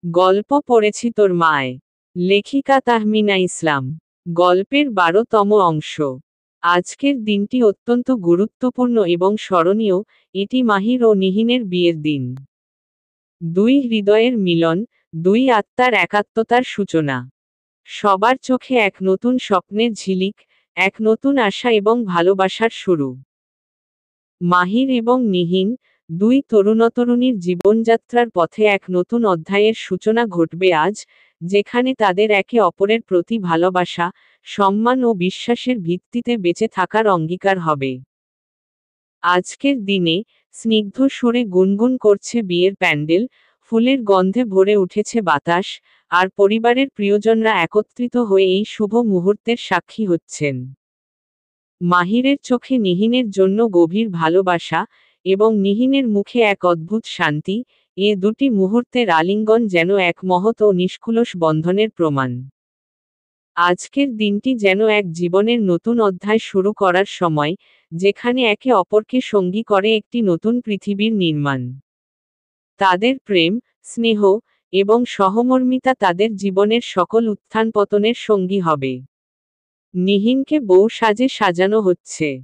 গল্প পড়েছি তোর মায়। লেখিকা তাহমিনা ইসলাম। গল্পের 12তম অংশ। আজকের দিনটি অত্যন্ত গুরুত্বপূর্ণ এবং স্মরণীয়, এটি মাহির ও নিহিনের বিয়ের দিন। দুই হৃদয়ের মিলন, দুই আত্মার একাত্মতার সূচনা। সবার চোখে এক নতুন স্বপ্নের ঝিলিক, এক নতুন আশা এবং ভালোবাসার শুরু। মাহির এবং নিহিন, দুই তরুণতরুণীর জীবনযাত্রার পথে এক নতুন অধ্যায়ের সূচনা ঘটবে আজ, যেখানে তাদের একে অপরের প্রতি ভালোবাসা, সম্মান ও বিশ্বাসের ভিত্তিতে বেঁচে থাকার অঙ্গীকার হবে। আজকের দিনে, স্নিগ্ধ সুরে গুনগুন করছে বিয়ের প্যান্ডেল, ফুলের গন্ধে ভরে উঠেছে বাতাস, আর পরিবারের প্রিয়জনরা একত্রিত হয়ে এই শুভ মুহূর্তের সাক্ষী হচ্ছেন। মাহিরের চোখে নিহিনের জন্য গভীর ভালোবাসা, এবং নিহিনের মুখে এক অদ্ভুত শান্তি, এ দুটি মুহূর্তের আলিঙ্গন যেন এক মহৎ ও নিষ্কলুষ বন্ধনের প্রমাণ। আজকের দিনটি যেন এক জীবনের নতুন অধ্যায় শুরু করার সময়, যেখানে একে অপরকে সঙ্গী করে একটি নতুন পৃথিবীর নির্মাণ। তাদের প্রেম, স্নেহ, এবং সহমর্মিতা তাদের জীবনের সকল উত্থান পতনের সঙ্গী হবে। নিহিনকে বউ সাজে সাজানো হচ্ছে।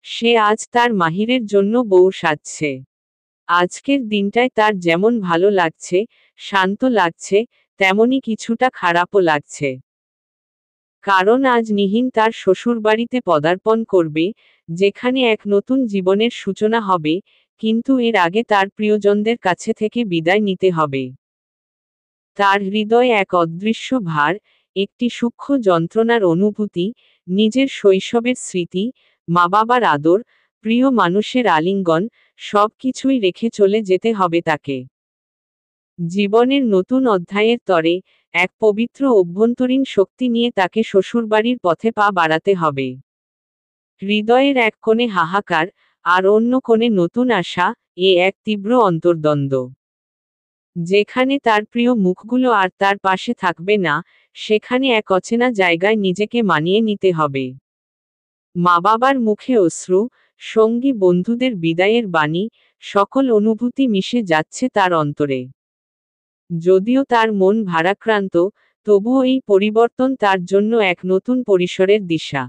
সে আজ তার মাহিরের জন্য বউ সাজছে। আজকের দিনটায় তার যেমন ভালো লাগছে, শান্ত লাগছে, তেমনি কিছুটা খারাপও লাগছে। কারণ আজ নিহিন তার শ্বশুরবাড়িতে পদার্পণ করবে, যেখানে এক নতুন জীবনের সূচনা হবে, কিন্তু এর আগে তার প্রিয়জনদের কাছে থেকে বিদায় নিতে হবে। তার হৃদয়ে এক অদৃশ্য ভার, একটি সূক্ষ্ম যন্ত্রণার অনুভূতি, নিজের শৈশবের স্মৃতি, মা বাবার আদর, প্রিয় মানুষের আলিঙ্গন, সব কিছুই রেখে চলে যেতে হবে তাকে। জীবনের নতুন অধ্যায়ের তরে, এক পবিত্র অভ্যন্তরীণ শক্তি নিয়ে তাকে শ্বশুরবাড়ির পথে পা বাড়াতে হবে। হৃদয়ের এক কোণে হাহাকার, আর অন্য কোণে নতুন আশা, এ এক তীব্র অন্তর্দ্বন্দ্ব। যেখানে তার প্রিয় মুখগুলো আর তার পাশে থাকবে না, সেখানে এক অচেনা জায়গায় নিজেকে মানিয়ে নিতে হবে। মা বাবার মুখে অশ্রু, সঙ্গী বন্ধুদের বিদায়ের বাণী, সকল অনুভূতি মিশে যাচ্ছে তার অন্তরে। যদিও তার মন ভারাক্রান্ত, তবুও এই পরিবর্তন তার জন্য এক নতুন পরিসরের দিশা।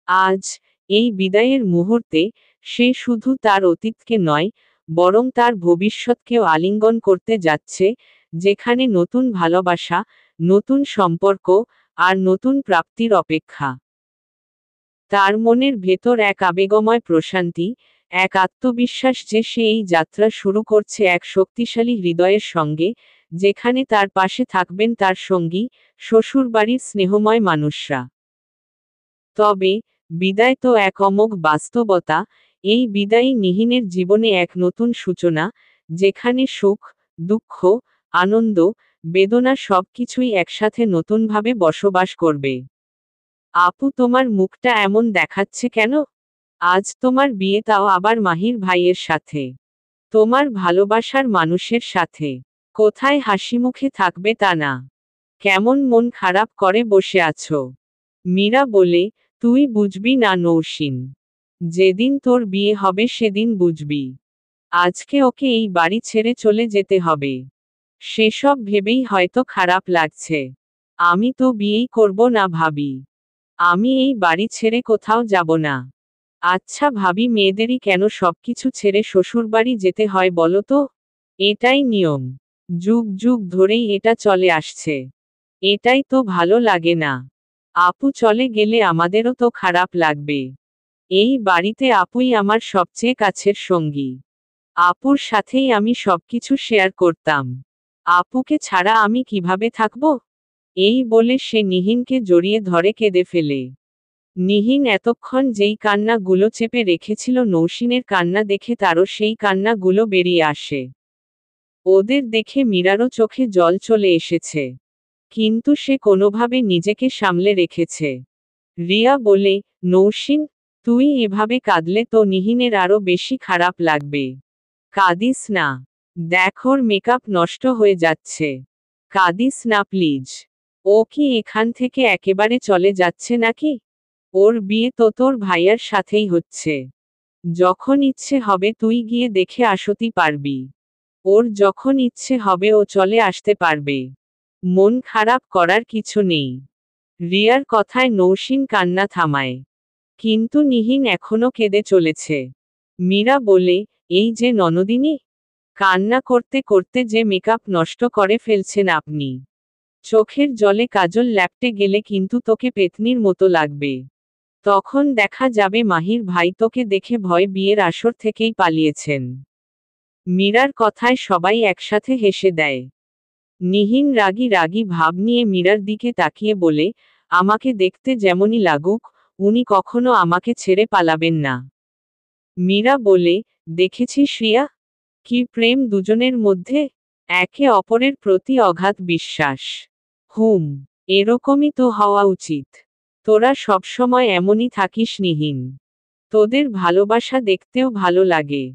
আজ, এই বিদায়ের মুহূর্তে, সে শুধু তার অতীতকে নয়, বরং তার ভবিষ্যৎকেও আলিঙ্গন করতে যাচ্ছে, যেখানে নতুন ভালোবাসা, নতুন সম্পর্ক, আর নতুন প্রাপ্তির অপেক্ষা। তার মনের ভেতর এক আবেগময় প্রশান্তি, এক আত্মবিশ্বাস যে সে এই যাত্রা শুরু করছে এক শক্তিশালী হৃদয়ের সঙ্গে, যেখানে তার পাশে থাকবেন তার সঙ্গী, শ্বশুরবাড়ির স্নেহময় মানুষরা। তবে, বিদায় তো এক অমোঘ বাস্তবতা, এই বিদায়ই নিহিনের জীবনে এক নতুন সূচনা, যেখানে সুখ, দুঃখ, আনন্দ, বেদনা সবকিছুই একসাথে নতুনভাবে বসবাস করবে। আপু, তোমার মুখটা এমন দেখাচ্ছে কেন? আজ তোমার বিয়ে, তাও আবার মাহির ভাইয়ের সাথে। তোমার ভালোবাসার মানুষের সাথে। কোথায় হাসিমুখে থাকবে তা না? কেমন মন খারাপ করে বসে আছো? মীরা বলে, তুই বুঝবি না নৌশিন। যেদিন তোর বিয়ে হবে সেদিন বুঝবি। আজকে ওকে এই বাড়ি ছেড়ে চলে যেতে হবে। সেসব ভেবেই হয়তো খারাপ লাগছে। আমি তো বিয়েই করব না ভাবি। আমি এই বাড়ি ছেড়ে কোথাও যাব না। আচ্ছা ভাবি, মেয়েদেরই কেন সবকিছু ছেড়ে শ্বশুরবাড়ি যেতে হয় বলো তো? এটাই নিয়ম। যুগ যুগ ধরেই এটা চলে আসছে। এটাই তো ভালো লাগে না। আপু চলে গেলে আমাদেরও তো খারাপ লাগবে। এই বাড়িতে আপুই আমার সবচেয়ে কাছের সঙ্গী। আপুর সাথেই আমি সবকিছু শেয়ার করতাম। আপুকে ছাড়া আমি কিভাবে থাকব? এই বলে সে নিহিনকে জড়িয়ে ধরে কেঁদে ফেলে। নিহিন এতক্ষণ যেই কান্নাগুলো চেপে রেখেছিল, নৌশিনের কান্না দেখে তারও সেই কান্নাগুলো বেরিয়ে আসে। ওদের দেখে মীরারও চোখে জল চলে এসেছে। কিন্তু সে কোনোভাবে নিজেকে সামলে রেখেছে। রিয়া বলে, নৌশিন, তুই এভাবে কাঁদলে তো নিহিনের আরো বেশি খারাপ লাগবে। কাঁদিস না। দেখ ওর মেকআপ নষ্ট হয়ে যাচ্ছে। কাঁদিস না প্লিজ। ও কি এখান থেকে একেবারে চলে যাচ্ছে নাকি? ওর বিয়ে তো তোর ভাইয়ার সাথেই হচ্ছে। যখন ইচ্ছে হবে তুই গিয়ে দেখে আসতেই পারবি। ওর যখন ইচ্ছে হবে ও চলে আসতে পারবে। মন খারাপ করার কিছু নেই। রিয়ার কথায় নৌসীন কান্না থামায়। কিন্তু নিহিন এখনো কেঁদে চলেছে। মীরা বলে, এই যে ননদিনী, কান্না করতে করতে যে মেকআপ নষ্ট করে ফেলছেন আপনি। চোখের জলে কাজল ল্যাপটে গেলে কিন্তু তোকে পেতনির মতো লাগবে। তখন দেখা যাবে মাহির ভাই তোকে দেখে ভয় বিয়ের আসর থেকেই পালিয়েছেন। মীরার কথায় সবাই একসাথে হেসে দেয়। নিহিন রাগী রাগী ভাব নিয়ে মীরার দিকে তাকিয়ে বলে, আমাকে দেখতে যেমনই লাগুক, উনি কখনো আমাকে ছেড়ে পালাবেন না। মীরা বলে, দেখেছিস রিয়া, কি প্রেম দুজনের মধ্যে, একে অপরের প্রতি অগাধ বিশ্বাস। এরকমই তো হওয়া উচিত। তোরা সবসময় এমনই থাকিস নিহিন। তোদের ভালোবাসা দেখতেও ভালো লাগে।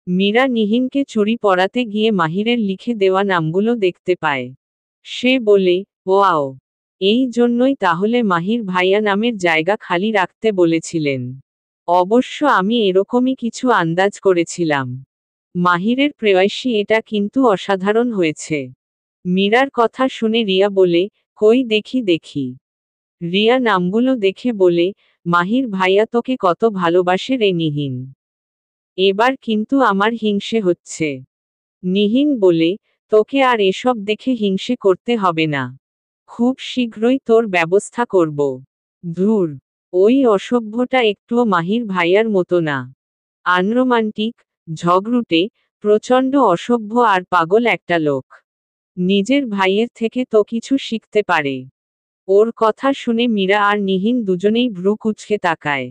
মীরা নিহিনকে চুড়ি পরাতে গিয়ে মাহিরের লিখে দেওয়া নামগুলো দেখতে পায়। সে বলে, ওয়াও, এই জন্যই তাহলে মাহির ভাইয়া নামের জায়গা খালি রাখতে বলেছিলেন। অবশ্য আমি এরকমই কিছু আন্দাজ করেছিলাম। মাহিরের প্রেয়সী এটা কিন্তু অসাধারণ হয়েছে। মীরার কথা শুনে রিয়া বলে, কই দেখি দেখি। রিয়া নামগুলো দেখে বলে, মাহির ভাইয়া তোকে কত ভালোবাসে রে নিহিন। এবার কিন্তু আমার হিংসে হচ্ছে। নিহিন বলে, তোকে আর এসব দেখে হিংসে করতে হবে না। খুব শীঘ্রই তোর ব্যবস্থা করব। ধুর, ওই অসভ্যটা একটুও মাহির ভাইয়ার মতো না। আনরোমান্টিক, ঝগড়ুটে, প্রচণ্ড অসভ্য আর পাগল একটা লোক। নিজের ভাইয়ের থেকে তো কিছু শিখতে পারে। ওর কথা শুনে মীরা আর নিহিন দুজনেই ভ্রু কুঁচকে তাকায়।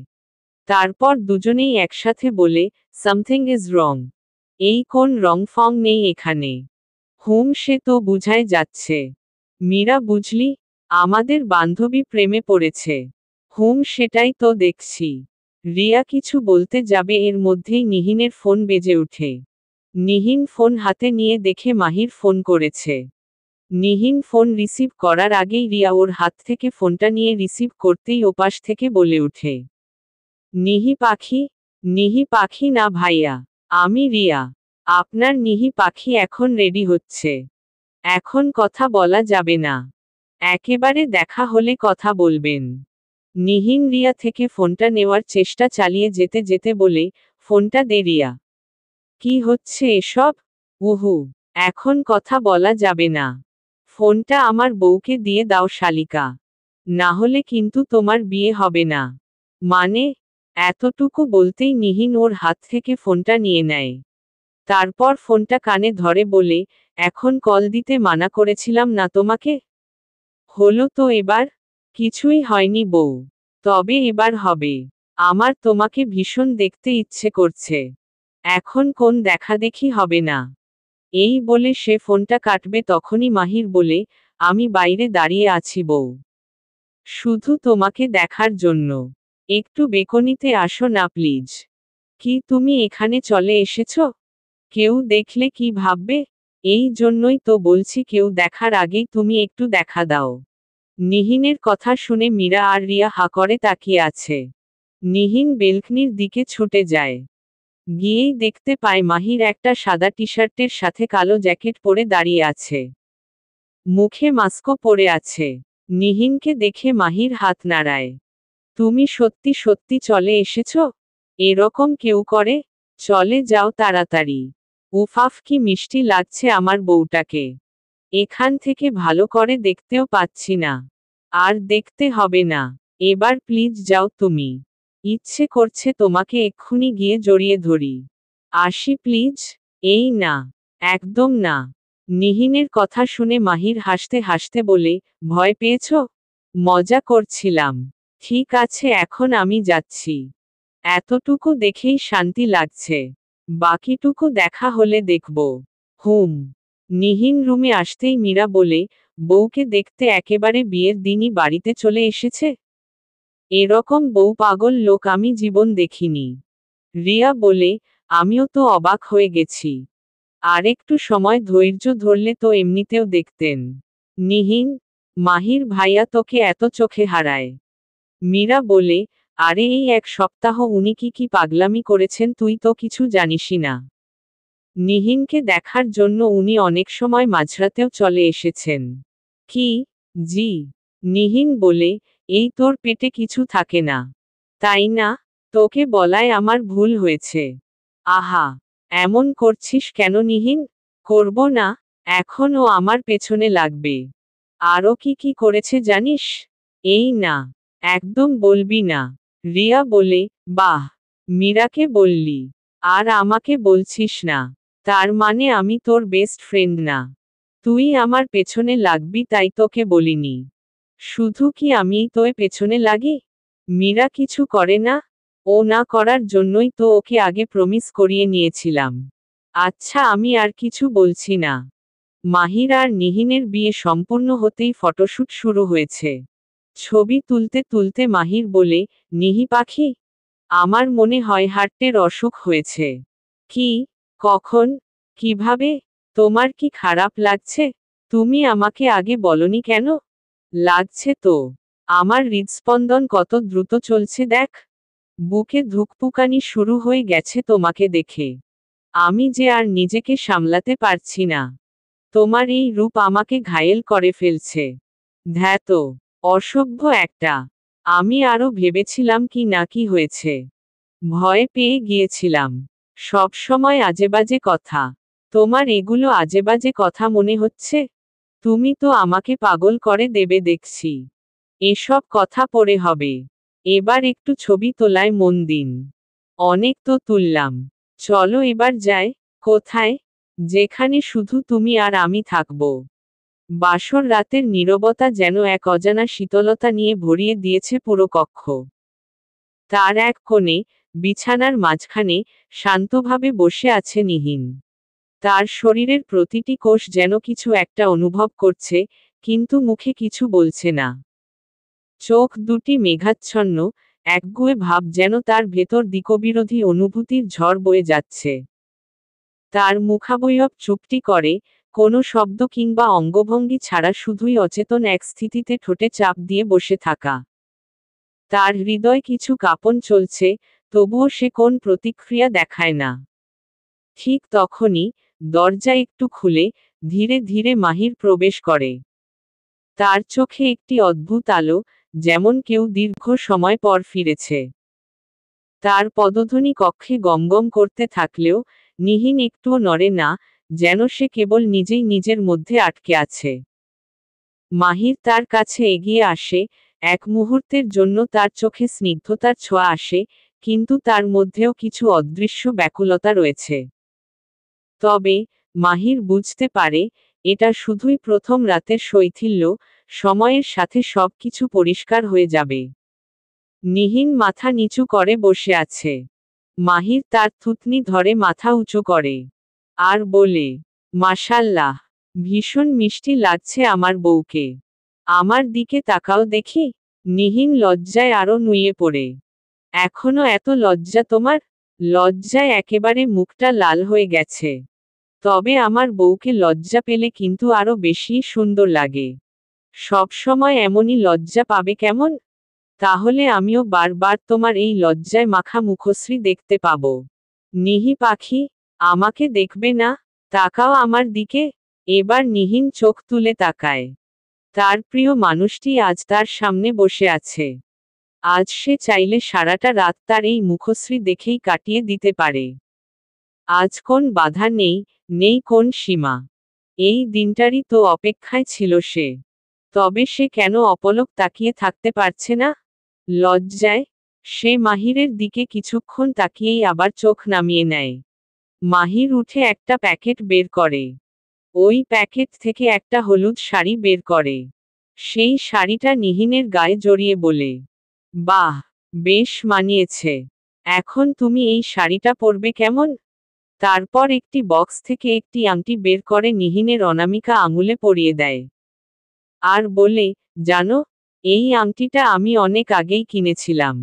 তারপর দুজনেই একসাথে বলে, সামথিং ইজ রং। এই কোন রং ফং নেই এখানে। সে তো বুঝাই যাচ্ছে। মীরা বুঝলি, আমাদের বান্ধবী প্রেমে পড়েছে। সেটাই তো দেখছি। রিয়া কিছু বলতে যাবে এর মধ্যেই নিহিনের ফোন বেজে ওঠে। নিহিন ফোন হাতে নিয়ে দেখে মাহির ফোন করেছে। নিহিন ফোন রিসিভ করার আগেই রিয়া ওর হাত থেকে ফোনটা নিয়ে রিসিভ করতেই ওপাশ থেকে বলে ওঠে, নিহি পাখি না ভাইয়া, আমি রিয়া। আপনার নিহি পাখি এখন রেডি হচ্ছে। এখন কথা বলা যাবে না। একেবারে দেখা হলে কথা বলবেন। নিহিন রিয়া থেকে ফোনটা নেওয়ার চেষ্টা চালিয়ে যেতে যেতে বলে, ফোনটা দে রিয়া। কি হচ্ছে এসব? উহু, এখন কথা বলা যাবে না। ফোনটা আমার বউকে দিয়ে দাও শালিকা। না হলে কিন্তু তোমার বিয়ে হবে না। মানে? এতটুকু বলতেই নিহিন ওর হাত থেকে ফোনটা নিয়ে নেয়। তারপর ফোনটা কানে ধরে বলে, এখন কল দিতে মানা করেছিলাম না তোমাকে? হলো তো এবার? কিছুই হয়নি বউ। তবে এবার হবে। আমার তোমাকে ভীষণ দেখতে ইচ্ছে করছে। এখন কোন দেখাদেখি হবে না। এই বলে সে ফোনটা কাটবে তখনই মাহির বলে, আমি বাইরে দাঁড়িয়ে আছি বউ। শুধু তোমাকে দেখার জন্য। একটু বেকনিতে আসো না প্লিজ। কি তুমি এখানে চলে এসেছো? কেউ দেখলে কি ভাববে? এই জন্যই তো বলছি কেউ দেখার আগেই তুমি একটু দেখা দাও। নিহিনের কথা শুনে মীরা আর রিয়া হা করে তাকিয়ে আছে। নিহিন বেলকনির দিকে ছুটে যায়। গিয়েই দেখতে পায় মাহির একটা সাদা টি-শার্টের সাথে কালো জ্যাকেট পরে দাঁড়িয়ে আছে। মুখে মাস্কও পরে আছে। নিহিনকে দেখে মাহির হাত নাড়ায়। তুমি সত্যি সত্যি চলে এসেছো? এরকম কেউ করে? চলে যাও তাড়াতাড়ি। উফাফ কি মিষ্টি লাগছে আমার বউটাকে। এখান থেকে ভালো করে দেখতেও পাচ্ছি না। আর দেখতে হবে না। এবার প্লিজ যাও তুমি। ইচ্ছে করছে তোমাকে এক্ষুনি গিয়ে জড়িয়ে ধরি। আসি প্লিজ। এই না। একদম না। নিহিনের কথা শুনে মাহির হাসতে হাসতে বলে, ভয় পেয়েছ? মজা করছিলাম। ঠিক আছে এখন আমি যাচ্ছি। এতটুকু দেখেই শান্তি লাগছে। বাকিটুকু দেখা হলে দেখব। নিহিন রুমে আসতেই মীরা বলে, বউকে দেখতে একেবারে বিয়ের দিনই বাড়িতে চলে এসেছে। এরকম বউ পাগল লোক আমি জীবন দেখিনি। রিয়া বলে, আমিও তো অবাক হয়ে গেছি। আরেকটু সময় ধৈর্য ধরলে তো এমনিতেও দেখতেন। নিহিন, মাহির ভাইয়া তোকে এত চোখে হারায়। মীরা বলে, আরে এই এক সপ্তাহ উনি কি কি পাগলামি করেছেন তুই তো কিছু জানিসই না। নিহিনকে দেখার জন্য উনি অনেক সময় মাঝরাতেও চলে এসেছেন। কি? জি। নিহিন বলে, এই তোর পেটে কিছু থাকে না, তাই না? তোকে বলায় আমার ভুল হয়েছে। আহা, এমন করছিস কেন নিহিন? করব না, এখন ও আমার পেছনে লাগবে। আরও কি কি করেছে জানিস? এই না, একদম বলবি না। রিয়া বলে, বাহ, মীরাকে বললি, আর আমাকে বলছিস না। তার মানে আমি তোর বেস্ট ফ্রেন্ড না? তুই আমার পেছনে লাগবি তাই তোকে বলিনি। শুধু কি আমিই তোর পেছনে লাগি? মীরা কিছু করে না? ও না করার জন্যই তো ওকে আগে প্রমিস করিয়ে নিয়েছিলাম। আচ্ছা, আমি আর কিছু বলছি না। মাহির আর নিহিনের বিয়ে সম্পূর্ণ হতেই ফটোশুট শুরু হয়েছে। ছবি তুলতে তুলতে মাহির বলে, নিহি পাখি, আমার মনে হয় হার্টের অসুখ হয়েছে। কি? কখন? কিভাবে? তোমার কি খারাপ লাগছে? তুমি আমাকে আগে বলনি কেন? লাগছে তো। আমার হৃদস্পন্দন কত দ্রুত চলছে দেখ। বুকে ধুকপুকানি শুরু হয়ে গেছে তোমাকে দেখে। আমি যে আর নিজেকে সামলাতে পারছি না। তোমার এই রূপ আমাকে ঘায়েল করে ফেলছে। ধ্যাতো, অসভ্য একটা। আমি আরো ভেবেছিলাম কি না কি হয়েছে। ভয় পেয়ে গিয়েছিলাম। সব সময় আজেবাজে কথা। তোমার এগুলো আজেবাজে কথা মনে হচ্ছে? তুমি তো আমাকে পাগল করে দেবে দেখছি। এসব কথা পরে হবে। এবার একটু ছবি তোলায় মন দিন। অনেক তো তুললাম। চলো এবার যাই। কোথায়? যেখানে শুধু তুমি আর আমি থাকব। বাসর রাতের নীরবতা যেন এক অজানা শীতলতা নিয়ে ভরিয়ে দিয়েছে পুরো কক্ষ। তার এক কোণে, বিছানার মাঝখানে, শান্তভাবে বসে আছে নিহিন। তার শরীরের প্রতিটি কোষ যেন কিছু একটা অনুভব করছে, কিন্তু মুখে কিছু বলছে না। চোখ দুটি মেঘাচ্ছন্ন, একগুঁয়ে ভাব যেন তার ভেতর দিকবিরোধী অনুভূতির ঝড় বয়ে যাচ্ছে। তার মুখাবয়ব চুপটি করে, কোনো শব্দ কিংবা অঙ্গভঙ্গি ছাড়া শুধুই অচেতন এক স্থিতিতে ঠোঁটে চাপ দিয়ে বসে থাকা। তার হৃদয় কিছু কাঁপন চলছে, তবুও সে কোন প্রতিক্রিয়া দেখায় না। ঠিক তখনই, দরজা একটু খুলে, ধীরে ধীরে মাহির প্রবেশ করে। তার চোখে একটি অদ্ভুত আলো, যেমন কেউ দীর্ঘ সময় পর ফিরেছে। তার পদধ্বনি কক্ষে গমগম করতে থাকলেও, নিহিন একটুও নড়ে না, যেন সে কেবল নিজেই নিজের মধ্যে আটকে আছে। মাহির তার কাছে এগিয়ে আসে, এক মুহূর্তের জন্য তার চোখে স্নিগ্ধতার ছোঁয়া আসে, কিন্তু তার মধ্যেও কিছু অদৃশ্য ব্যাকুলতা রয়েছে। তবে, মাহির বুঝতে পারে, এটা শুধুই প্রথম রাতের শৈথিল্য, সময়ের সাথে সবকিছু পরিষ্কার হয়ে যাবে। নিহিন মাথা নিচু করে বসে আছে। মাহির তার থুতনি ধরে মাথা উঁচু করে। আর বলে, মাশাল্লাহ, ভীষণ মিষ্টি লাগছে আমার বউকে। আমার দিকে তাকাও দেখি। নিহিন লজ্জায় আরো নুয়ে পড়ে। এখনো এত লজ্জা তোমার? লজ্জায় একেবারে মুখটা লাল হয়ে গেছে। তবে আমার বউকে লজ্জা পেলে কিন্তু আরো বেশি সুন্দর লাগে। সব সময় এমনই লজ্জা পাবে কেমন? তাহলে আমিও বারবার তোমার এই লজ্জায় মাখা মুখশ্রী দেখতে পাবো। নিহি পাখি, আমাকে দেখবে না? তাকাও আমার দিকে। এবার নিহিন চোখ তুলে তাকায়। তার প্রিয় মানুষটি আজ তার সামনে বসে আছে। আজ সে চাইলে সারাটা রাত তার এই মুখশ্রী দেখেই কাটিয়ে দিতে পারে। আজ কোন বাধা নেই, নেই কোন সীমা। এই দিনটারই তো অপেক্ষায় ছিল সে। তবে সে কেন অপলক তাকিয়ে থাকতে পারছে না? লজ্জায়? সে মাহিরের দিকে কিছুক্ষণ তাকিয়েই আবার চোখ নামিয়ে নেয়। মাহির উঠে একটা প্যাকেট বের করে। ওই প্যাকেট থেকে একটা হলুদ শাড়ি বের করে। সেই শাড়িটা নিহিনের গায়ে জড়িয়ে বলে, বাহ, বেশ মানিয়েছে। এখন তুমি এই শাড়িটা পরবে কেমন? তারপর একটি বক্স থেকে একটি আংটি বের করে নিহিনের অনামিকা আঙুলে পরিয়ে দেয়। আর বলে, জানো, এই আংটিটা আমি অনেক আগেই কিনেছিলাম।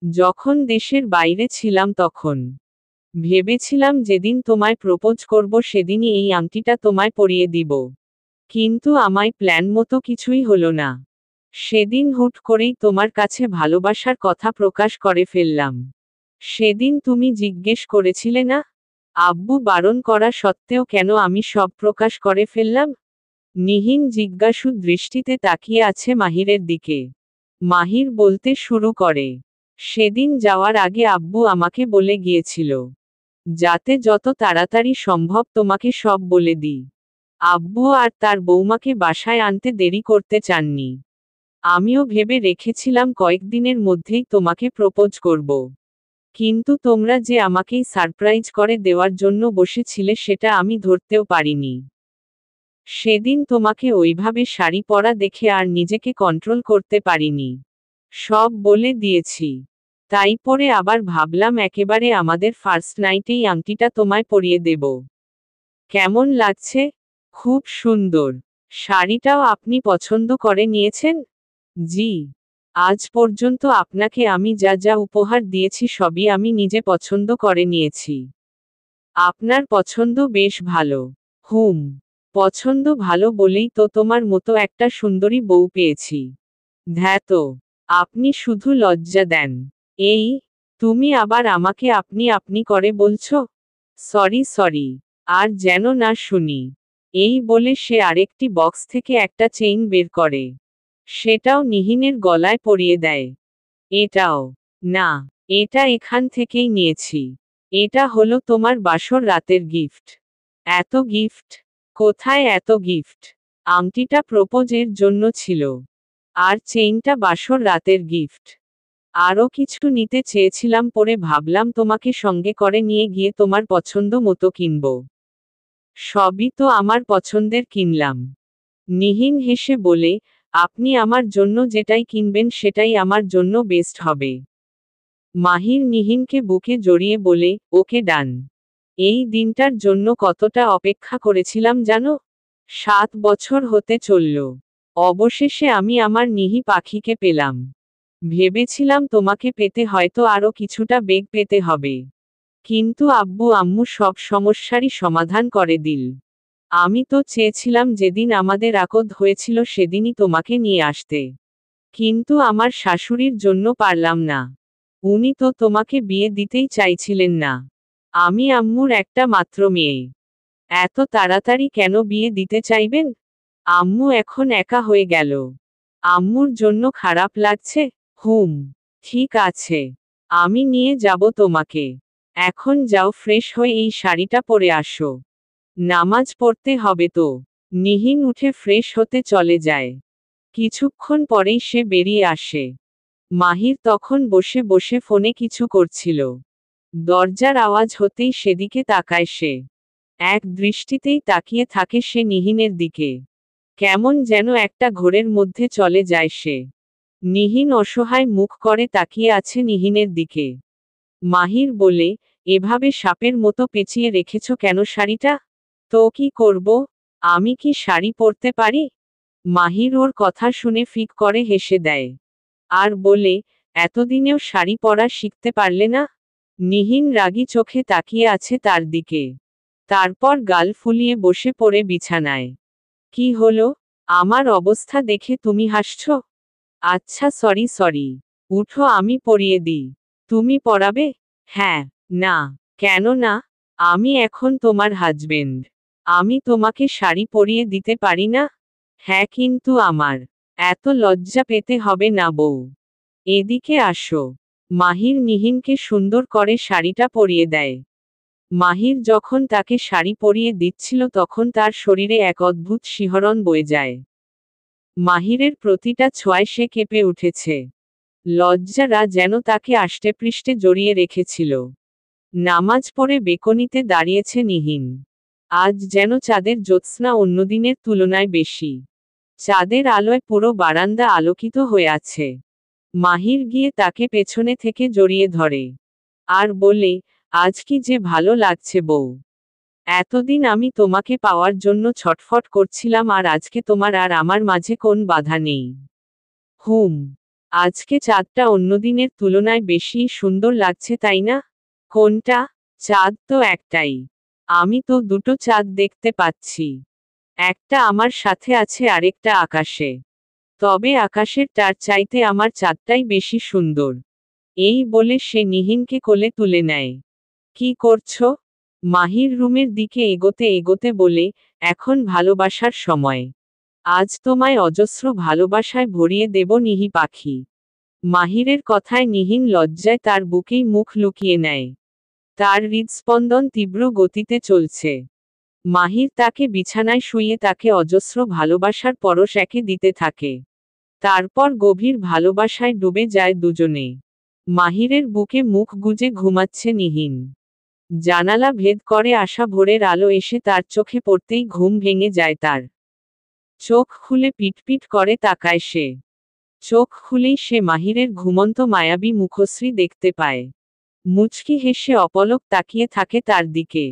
যখন দেশের বাইরে ছিলাম তখন। ভেবেছিলাম যেদিন তোমায় প্রপোজ করব সেদিনই এই আংটিটা তোমায় পরিয়ে দিব। কিন্তু আমায় প্ল্যান মতো কিছুই হলো না। সেদিন হুট করেই তোমার কাছে ভালোবাসার কথা প্রকাশ করে ফেললাম। সেদিন তুমি জিজ্ঞেস করেছিলে না, আব্বু বারণ করা সত্ত্বেও কেন আমি সব প্রকাশ করে ফেললাম? নিহিন জিজ্ঞাসু দৃষ্টিতে তাকিয়ে আছে মাহিরের দিকে। মাহির বলতে শুরু করে, সেদিন যাওয়ার আগে আব্বু আমাকে বলে গিয়েছিল, যাতে যত তাড়াতাড়ি সম্ভব তোমাকে সব বলে দিই। আব্বু আর তার বৌমাকে বাসায় আনতে দেরি করতে চাননি। আমিও ভেবে রেখেছিলাম কয়েকদিনের মধ্যেই তোমাকে প্রপোজ করব। কিন্তু তোমরা যে আমাকেই সারপ্রাইজ করে দেওয়ার জন্য বসেছিলে সেটা আমি ধরতেও পারিনি। সেদিন তোমাকে ওইভাবে শাড়ি পরা দেখে আর নিজেকে কন্ট্রোল করতে পারিনি। সব বলে দিয়েছি। তাই পরে আবার ভাবলাম একেবারে আমাদের ফার্স্ট নাইটেই আংটিটা তোমায় পরিয়ে দেব। কেমন লাগছে? খুব সুন্দর। শাড়িটাও আপনি পছন্দ করে নিয়েছেন? জি। আজ পর্যন্ত আপনাকে আমি যা যা উপহার দিয়েছি সবই আমি নিজে পছন্দ করে নিয়েছি। আপনার পছন্দ বেশ ভালো। হুম। পছন্দ ভালো বলেই তো তোমার মতো একটা সুন্দরী বউ পেয়েছি। ধ্যাতো, আপনি শুধু লজ্জা দেন। এই, তুমি আবার আমাকে আপনি আপনি করে বলছো? সরি সরি, আর যেন না শুনি। এই বলে সে আরেকটি বক্স থেকে একটা চেইন বের করে। সেটাও নিহিনের গলায় পরিয়ে দেয়। এটাও? না, এটা এখান থেকেই নিয়েছি। এটা হলো তোমার বাসর রাতের গিফট। এত গিফট? কোথায় এত গিফট? আংটিটা প্রপোজের জন্য ছিল। আর চেইনটা বাসর রাতের গিফট। আরও কিছু নিতে চেয়েছিলাম, পরে ভাবলাম তোমাকে সঙ্গে করে নিয়ে গিয়ে তোমার পছন্দ মতো কিনব। সবই তো আমার পছন্দের কিনলাম। নিহিন হেসে বলে, আপনি আমার জন্য যেটাই কিনবেন সেটাই আমার জন্য বেস্ট হবে। মাহির নিহিনকে বুকে জড়িয়ে বলে, ওকে ডান। এই দিনটার জন্য কতটা অপেক্ষা করেছিলাম জানো? 7 বছর হতে চলল। অবশেষে আমি আমার নিহি পাখিকে পেলাম। ভেবেছিলাম তোমাকে পেতে হয়তো আরও কিছুটা বেগ পেতে হবে। কিন্তু আব্বু আম্মু সব সমস্যারই সমাধান করে দিল। আমি তো চেয়েছিলাম যেদিন আমাদের আকদ হয়েছিল সেদিনই তোমাকে নিয়ে আসতে। কিন্তু আমার শাশুড়ির জন্য পারলাম না। উনি তো তোমাকে বিয়ে দিতেই চাইছিলেন না। আমি আম্মুর একটা মাত্র মেয়ে। এত তাড়াতাড়ি কেন বিয়ে দিতে চাইবেন? আম্মু এখন একা হয়ে গেল। আম্মুর জন্য খারাপ লাগছে? হুম। ঠিক আছে। আমি নিয়ে যাব তোমাকে। এখন যাও, ফ্রেশ হয়ে এই শাড়িটা পরে আসো। নামাজ পড়তে হবে তো। নিহিন উঠে ফ্রেশ হতে চলে যায়। কিছুক্ষণ পরেই সে বেরিয়ে আসে। মাহির তখন বসে বসে ফোনে কিছু করছিল। দরজার আওয়াজ হতেই সেদিকে তাকায় সে। এক দৃষ্টিতেই তাকিয়ে থাকে সে নিহিনের দিকে। কেমন যেন একটা ঘোরের মধ্যে চলে যায় সে। নিহিন অসহায় মুখ করে তাকিয়ে আছে নিহিনের দিকে। মাহির বলে, এভাবে সাপের মতো পেঁচিয়ে রেখেছ কেন শাড়িটা? তো কি করব? আমি কি শাড়ি পরতে পারি? মাহির ওর কথা শুনে ফিক করে হেসে দেয়। আর বলে, এতদিনেও শাড়ি পরা শিখতে পারলে না? নিহিন রাগী চোখে তাকিয়ে আছে তার দিকে। তারপর গাল ফুলিয়ে বসে পড়ে বিছানায়। কি হলো? আমার অবস্থা দেখে তুমি হাসছো? আচ্ছা সরি সরি। উঠো, আমি পরিয়ে দিই। তুমি পরাবে? হ্যাঁ। না। কেন না? আমি এখন তোমার হাজবেন্ড। আমি তোমাকে শাড়ি পরিয়ে দিতে পারি না? হ্যাঁ, কিন্তু আমার এত লজ্জা পেতে হবে না বউ। এদিকে আসো। মাহির নিহিনকে সুন্দর করে শাড়িটা পরিয়ে দেয়। মাহির যখন তাকে শাড়ি পরিয়ে দিচ্ছিল তখন তার শরীরে এক অদ্ভুত শিহরণ বয়ে যায়। মাহিরের প্রতিটা ছোঁয়ায় সে কেঁপে উঠেছে। লজ্জারা যেন তাকে আষ্টেপৃষ্ঠে জড়িয়ে রেখেছিল। নামাজ পড়ে বেকনিতে দাঁড়িয়েছে নিহিন। আজ যেন চাঁদের জ্যোৎস্না অন্যদিনের তুলনায় বেশি। চাঁদের আলোয় পুরো বারান্দা আলোকিত হয়ে আছে। মাহির গিয়ে তাকে পেছনে থেকে জড়িয়ে ধরে। আর বলে, আজ কি যে ভালো লাগছে বউ। এতদিন আমি তোমাকে পাওয়ার জন্য ছটফট করছিলাম, আর আজকে তোমার আর আমার মাঝে কোন বাধা নেই। হুম। আজকে চাঁদটা অন্যদিনের তুলনায় বেশি সুন্দর লাগছে, তাই না? কোনটা? চাঁদ তো একটাই। আমি তো দুটো চাঁদ দেখতে পাচ্ছি। একটা আমার সাথে আছে, আরেকটা আকাশে। তবে আকাশের তার চাইতে আমার চাঁদটাই বেশি সুন্দর। এই বলে সে নিহিনকে কোলে তুলে নেয়। কি করছো? মাহির রুমের দিকে এগোতে এগোতে বলে, এখন ভালোবাসার সময়। আজ তোমায় অজস্র ভালোবাসায় ভরিয়ে দেব নিহি পাখি। মাহিরের কথায় নিহিন লজ্জায় তার বুকেই মুখ লুকিয়ে নেয়। তার হৃদস্পন্দন তীব্র গতিতে চলছে। মাহির তাকে বিছানায় শুইয়ে তাকে অজস্র ভালোবাসার পরশ একে দিতে থাকে। তারপর গভীর ভালোবাসায় ডুবে যায় দুজনে। মাহিরের বুকে মুখ গুজে ঘুমাচ্ছে নিহিন। জানালা ভেদ করে আসা ভোরের আলো এসে তার চোখে পড়তেই ঘুম ভেঙে যায় তার। চোখ খুলে পিটপিট করে তাকায় সে। চোখ খুলেই সে মাহিরের ঘুমন্ত মায়াবী মুখশ্রী দেখতে পায়। মুচকি হেসে অপলক তাকিয়ে থাকে তার দিকে।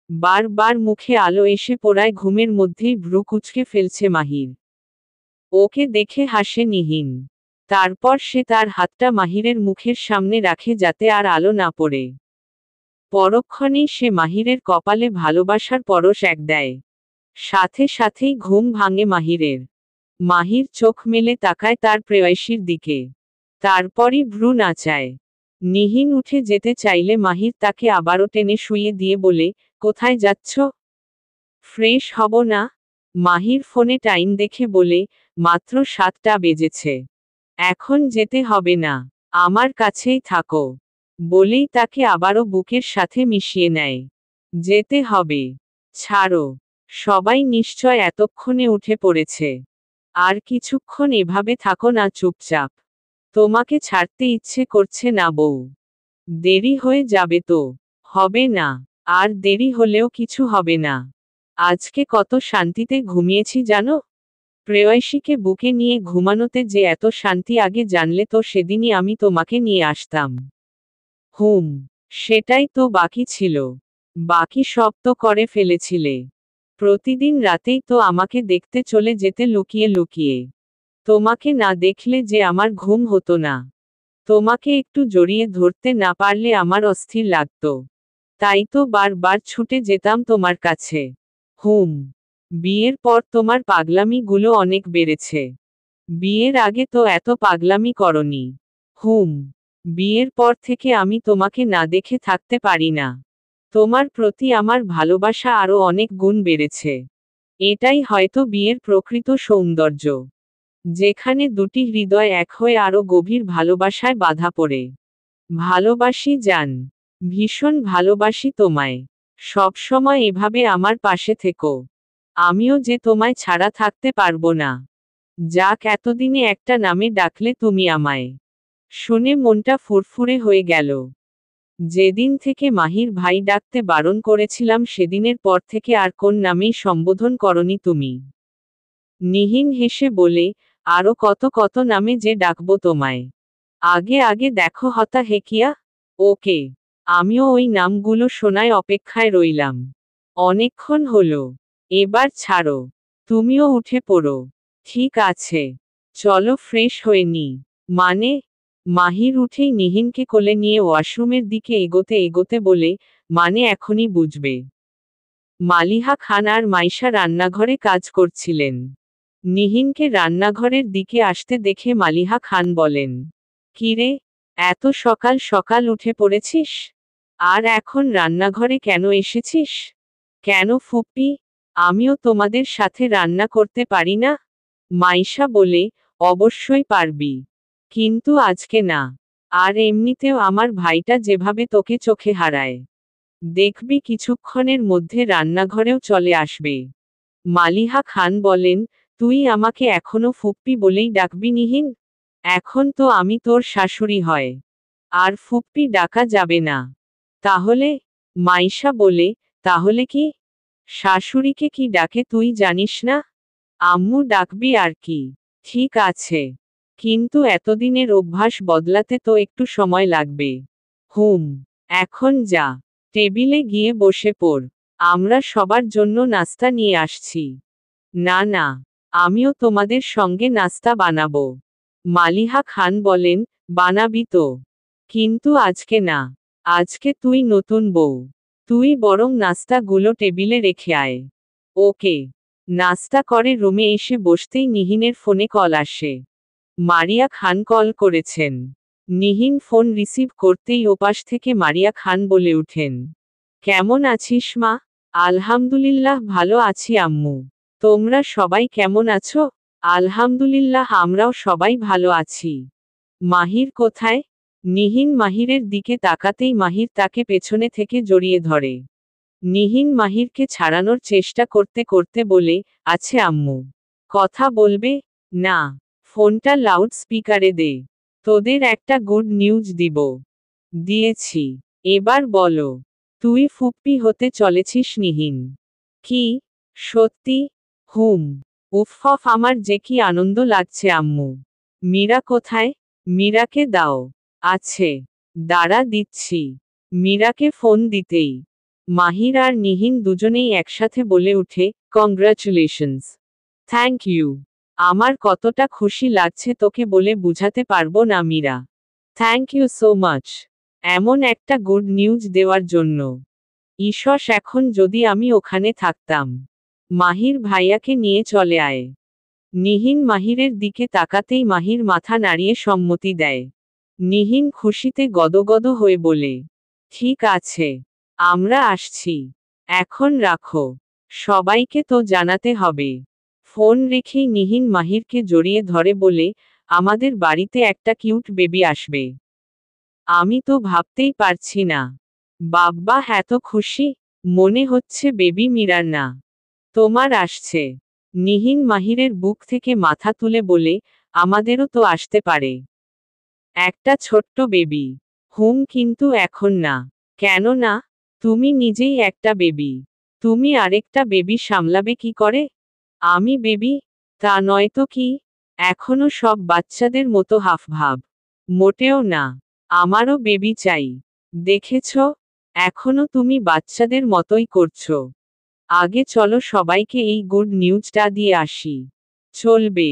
বারবার মুখে আলো এসে পড়ায় ঘুমের মধ্যেই ভ্রু কুঁচকে ফেলছে মাহির। ওকে দেখে হাসে নিহিন। তারপর সে তার হাতটা মাহিরের মুখের সামনে রাখে যাতে আর আলো না পড়ে। পরক্ষণেই সে মাহিরের কপালে ভালোবাসার পরশ এক দেয়। সাথে সাথেই ঘুম ভাঙে মাহিরের। মাহির চোখ মেলে তাকায় তার প্রেয়সীর দিকে। তারপরই ভ্রু নাচায়। নিহিন উঠে যেতে চাইলে মাহির তাকে আবারও টেনে শুইয়ে দিয়ে বলে, কোথায় যাচ্ছ? ফ্রেশ হব না? মাহির ফোনে টাইম দেখে বলে, মাত্র 7টা বেজেছে। এখন যেতে হবে না, আমার কাছেই থাকো। বলেই তাকে আবারও বুকের সাথে মিশিয়ে নেয়। যেতে হবে। ছাড়ো। সবাই নিশ্চয় এতক্ষণে উঠে পড়েছে। আর কিছুক্ষণ এভাবে থাকো না চুপচাপ। তোমাকে ছাড়তে ইচ্ছে করছে না বউ। দেরি হয়ে যাবে তো। হবে না। আর দেরি হলেও কিছু হবে না। আজকে কত শান্তিতে ঘুমিয়েছি জানো? প্রেয়সীকে বুকে নিয়ে ঘুমানোতে যে এত শান্তি আগে জানলে তো সেদিনই আমি তোমাকে নিয়ে আসতাম। সেটাই তো বাকি ছিল। বাকি সব তো করে ফেলেছিলে। প্রতিদিন রাতেই তো আমাকে দেখতে চলে যেতে লুকিয়ে লুকিয়ে। তোমাকে না দেখলে যে আমার ঘুম হতো না। তোমাকে একটু জড়িয়ে ধরতে না পারলে আমার অস্থির লাগতো। তাই তো বারবার ছুটে যেতাম তোমার কাছে। বিয়ের পর তোমার পাগলামি গুলো অনেক বেড়েছে। বিয়ের আগে তো এত পাগলামি করনি। বিয়ের পর থেকে আমি তোমাকে না দেখে থাকতে পারি না। তোমার প্রতি আমার ভালোবাসা আরো অনেক গুণ বেড়েছে। এটাই হয়তো বিয়ের প্রকৃত সৌন্দর্য। যেখানে দুটি হৃদয় এক হয়ে আরো গভীর ভালোবাসায় বাঁধা পড়ে। ভালোবাসি জান। ভীষণ ভালোবাসি তোমায়। সবসময় এভাবে আমার পাশে থেকো। আমিও যে তোমায় ছাড়া থাকতে পারবো না। যাক এতদিনে একটা নামে ডাকলে তুমি আমায়। শুনে মনটা ফুরফুরে হয়ে গেল। যেদিন থেকে মাহির ভাই ডাকতে বারণ করেছিলাম সেদিনের পর থেকে আর কোন নামেই সম্বোধন করনি তুমি। নিহিন হেসে বলে, আরো কত কত নামে যে ডাকবো তোমায়। আগে আগে দেখো হতা হেকিয়া। ওকে। আমিও ওই নামগুলো শোনায় অপেক্ষায় রইলাম। অনেকক্ষণ হলো। এবার ছাড়ো। তুমিও উঠে পড়ো। ঠিক আছে। চলো ফ্রেশ হয়ে নি। মানে? মাহির উঠেই নিহিনকে কোলে নিয়ে ওয়াশরুমের দিকে এগোতে এগোতে বলে, মানে এখনই বুঝবে। মালিহা খান আর মাইশা রান্নাঘরে কাজ করছিলেন। নিহিনকে রান্নাঘরের দিকে আসতে দেখে মালিহা খান বলেন, কিরে, এত সকাল সকাল উঠে পড়েছিস? আর এখন রান্নাঘরে কেন এসেছিস? কেন ফুপ্পি? আমিও তোমাদের সাথে রান্না করতে পারি না? মাইশা বলে, অবশ্যই পারবি। কিন্তু আজকে না। আর এমনিতেও আমার ভাইটা যেভাবে তোকে চোখে হারায়। দেখবি কিছুক্ষণের মধ্যে রান্নাঘরেও চলে আসবে। মালিহা খান বলেন, তুই আমাকে এখনো ফুপ্পি বলেই ডাকবি নিহিন? এখন তো আমি তোর শাশুড়ি হয়। আর ফুপ্পি ডাকা যাবে না। তাহলে? মাইশা বলে, তাহলে কি? শাশুড়িকে কি ডাকে তুই জানিস না? আম্মু ডাকবি আর কি। ঠিক আছে। কিন্তু এতদিনের অভ্যাস বদলাতে তো একটু সময় লাগবে। এখন যা। টেবিলে গিয়ে বসে পড়। আমরা সবার জন্য নাস্তা নিয়ে আসছি। না না। আমিও তোমাদের সঙ্গে নাস্তা বানাবো। মালিহা খান বলেন, বানাবি তো। কিন্তু আজকে না। আজকে তুই নতুন বউ। তুই বরং নাস্তাগুলো টেবিলে রেখে আয়। ওকে। নাস্তা করে রুমে এসে বসতেই নিহিনের ফোনে কল আসে। মারিয়া খান কল করেছেন। নিহিন ফোন রিসিভ করতেই ওপাশ থেকে মারিয়া খান বলে উঠেন, কেমন আছিস মা? আলহামদুলিল্লাহ ভালো আছি আম্মু। তোমরা সবাই কেমন আছো? আলহামদুলিল্লাহ আমরাও সবাই ভালো আছি। মাহির কোথায়? নিহিন মাহিরের দিকে তাকাতেই মাহির তাকে পেছনে থেকে জড়িয়ে ধরে। নিহিন মাহিরকে ছাড়ানোর চেষ্টা করতে করতে বলে, আছে আম্মু। কথা বলবে? না। ফোনটা লাউড স্পিকারে দে। তোদের একটা গুড নিউজ দিব। দিয়েছি। এবার বলো। তুই ফুপ্পি হতে চলেছিস নিহিন। কি? সত্যি? হুম। উফ আমার যে কি আনন্দ লাগছে আম্মু। মীরা কোথায়? মীরাকে দাও। আছে। দাঁড়া দিচ্ছি। মীরাকে ফোন দিতেই মাহির আর নিহিন দুজনেই একসাথে বলে উঠে, কংগ্রাচুলেশনস। Thank you. আমার কতটা খুশি লাগছে তোকে বলে বুঝাতে পারবো না Meera. Thank you so much. এমন একটা গুড নিউজ দেওয়ার জন্য। ঈশ্বর এখন যদি আমি ওখানে থাকতাম। মাহির ভাইয়াকে নিয়ে চলে আয়। নিহিন মাহিরের দিকে তাকাতেই মাহির মাথা নাড়িয়ে সম্মতি দেয়। নিহিন খুশিতে গদগদ হয়ে বলে, ঠিক আছে। আমরা আসছি। এখন রাখো। সবাইকে তো জানাতে হবে। ফোন রেখেই নিহিন মাহিরকে জড়িয়ে ধরে বলে, আমাদের বাড়িতে একটা কিউট বেবি আসবে। আমি তো ভাবতেই পারছি না। বাব্বা এত খুশি। মনে হচ্ছে বেবি মীরার না, তোমার আসছে। নিহিন মাহিরের বুক থেকে মাথা তুলে বলে, আমাদেরও তো আসতে পারে। একটা ছোট্ট বেবি। হুম কিন্তু এখন না। কেন না? তুমি নিজেই একটা বেবি। তুমি আরেকটা বেবি সামলাবে কি করে? আমি বেবি? তা নয় তো কি? এখনো সব বাচ্চাদের মতো হাফভাব। মোটেও না। আমারও বেবি চাই। দেখেছ? এখনো তুমি বাচ্চাদের মতোই করছো। আগে চলো সবাইকে এই গুড নিউজটা দিয়ে আসি। চলবে।